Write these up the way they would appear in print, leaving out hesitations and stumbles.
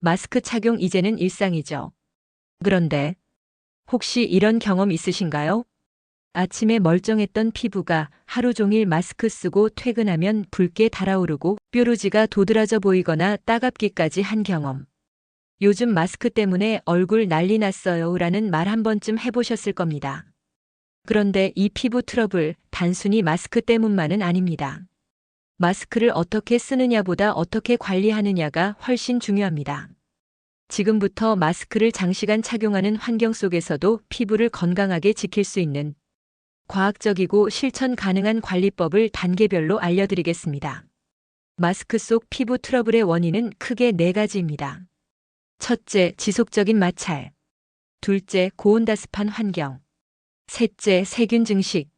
마스크 착용 이제는 일상이죠. 그런데 혹시 이런 경험 있으신가요? 아침에 멀쩡했던 피부가 하루 종일 마스크 쓰고 퇴근하면 붉게 달아오르고 뾰루지가 도드라져 보이거나 따갑기까지 한 경험. 요즘 마스크 때문에 얼굴 난리 났어요 라는 말 한 번쯤 해보셨을 겁니다. 그런데 이 피부 트러블 단순히 마스크 때문만은 아닙니다. 마스크를 어떻게 쓰느냐보다 어떻게 관리하느냐가 훨씬 중요합니다. 지금부터 마스크를 장시간 착용하는 환경 속에서도 피부를 건강하게 지킬 수 있는 과학적이고 실천 가능한 관리법을 단계별로 알려드리겠습니다. 마스크 속 피부 트러블의 원인은 크게 4가지입니다. 첫째, 지속적인 마찰. 둘째, 고온다습한 환경. 셋째, 세균 증식.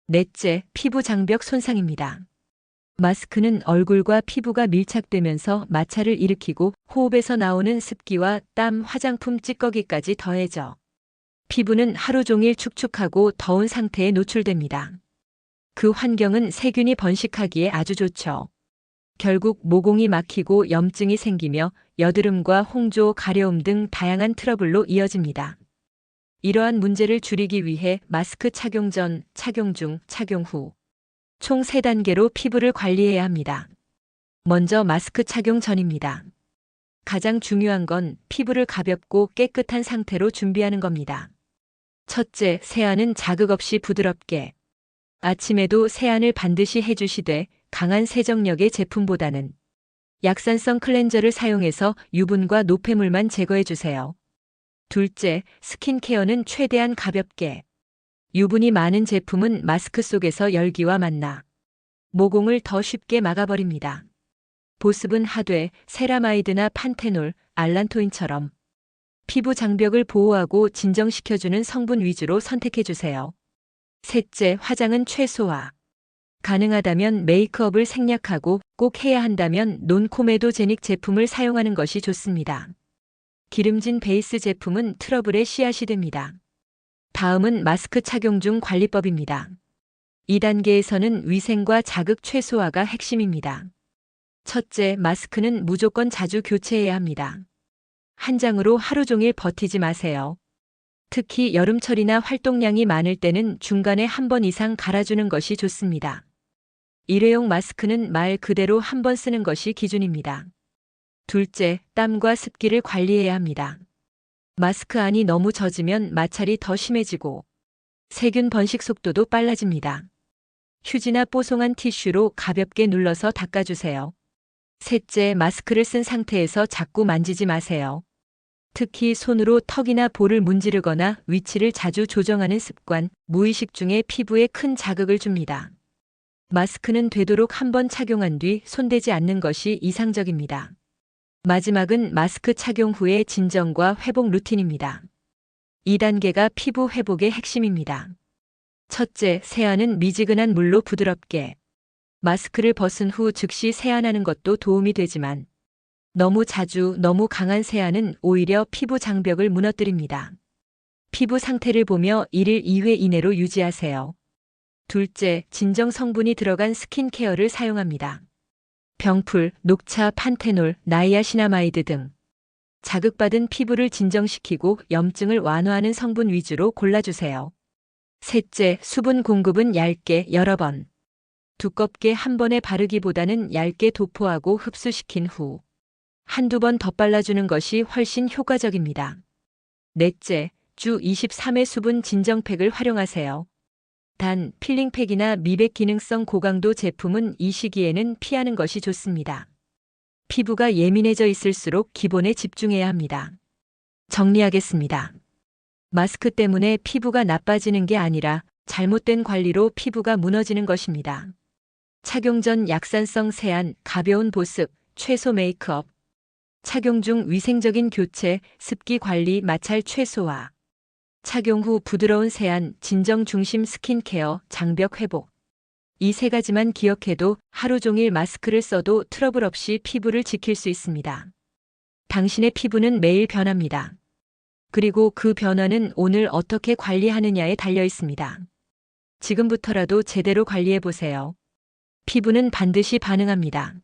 넷째, 피부 장벽 손상입니다. 마스크는 얼굴과 피부가 밀착되면서 마찰을 일으키고 호흡에서 나오는 습기와 땀, 화장품 찌꺼기까지 더해져 피부는 하루 종일 축축하고 더운 상태에 노출됩니다. 그 환경은 세균이 번식하기에 아주 좋죠. 결국 모공이 막히고 염증이 생기며 여드름과 홍조, 가려움 등 다양한 트러블로 이어집니다. 이러한 문제를 줄이기 위해 마스크 착용 전, 착용 중, 착용 후 총 3단계로 피부를 관리해야 합니다. 먼저 마스크 착용 전입니다. 가장 중요한 건 피부를 가볍고 깨끗한 상태로 준비하는 겁니다. 첫째, 세안은 자극 없이 부드럽게. 아침에도 세안을 반드시 해주시되 강한 세정력의 제품보다는 약산성 클렌저를 사용해서 유분과 노폐물만 제거해주세요. 둘째, 스킨케어는 최대한 가볍게. 유분이 많은 제품은 마스크 속에서 열기와 만나 모공을 더 쉽게 막아버립니다. 보습은 하되 세라마이드나 판테놀, 알란토인처럼 피부 장벽을 보호하고 진정시켜주는 성분 위주로 선택해주세요. 셋째, 화장은 최소화. 가능하다면 메이크업을 생략하고 꼭 해야 한다면 논코메도제닉 제품을 사용하는 것이 좋습니다. 기름진 베이스 제품은 트러블의 씨앗이 됩니다. 다음은 마스크 착용 중 관리법입니다. 2단계에서는 위생과 자극 최소화가 핵심입니다. 첫째, 마스크는 무조건 자주 교체해야 합니다. 한 장으로 하루 종일 버티지 마세요. 특히 여름철이나 활동량이 많을 때는 중간에 한 번 이상 갈아주는 것이 좋습니다. 일회용 마스크는 말 그대로 한 번 쓰는 것이 기준입니다. 둘째, 땀과 습기를 관리해야 합니다. 마스크 안이 너무 젖으면 마찰이 더 심해지고 세균 번식 속도도 빨라집니다. 휴지나 뽀송한 티슈로 가볍게 눌러서 닦아주세요. 셋째, 마스크를 쓴 상태에서 자꾸 만지지 마세요. 특히 손으로 턱이나 볼을 문지르거나 위치를 자주 조정하는 습관, 무의식 중에 피부에 큰 자극을 줍니다. 마스크는 되도록 한 번 착용한 뒤 손대지 않는 것이 이상적입니다. 마지막은 마스크 착용 후의 진정과 회복 루틴입니다. 2단계가 피부 회복의 핵심입니다. 첫째, 세안은 미지근한 물로 부드럽게. 마스크를 벗은 후 즉시 세안하는 것도 도움이 되지만 너무 자주, 너무 강한 세안은 오히려 피부 장벽을 무너뜨립니다. 피부 상태를 보며 1일 2회 이내로 유지하세요. 둘째, 진정 성분이 들어간 스킨케어를 사용합니다. 병풀, 녹차, 판테놀, 나이아시나마이드 등 자극받은 피부를 진정시키고 염증을 완화하는 성분 위주로 골라주세요. 셋째, 수분 공급은 얇게 여러 번. 두껍게 한 번에 바르기보다는 얇게 도포하고 흡수시킨 후 한두 번 덧발라주는 것이 훨씬 효과적입니다. 넷째, 주 23회 수분 진정팩을 활용하세요. 단, 필링팩이나 미백 기능성 고강도 제품은 이 시기에는 피하는 것이 좋습니다. 피부가 예민해져 있을수록 기본에 집중해야 합니다. 정리하겠습니다. 마스크 때문에 피부가 나빠지는 게 아니라 잘못된 관리로 피부가 무너지는 것입니다. 착용 전 약산성 세안, 가벼운 보습, 최소 메이크업. 착용 중 위생적인 교체, 습기 관리, 마찰 최소화. 착용 후 부드러운 세안, 진정 중심 스킨케어, 장벽 회복. 이 3가지만 기억해도 하루 종일 마스크를 써도 트러블 없이 피부를 지킬 수 있습니다. 당신의 피부는 매일 변합니다. 그리고 그 변화는 오늘 어떻게 관리하느냐에 달려 있습니다. 지금부터라도 제대로 관리해 보세요. 피부는 반드시 반응합니다.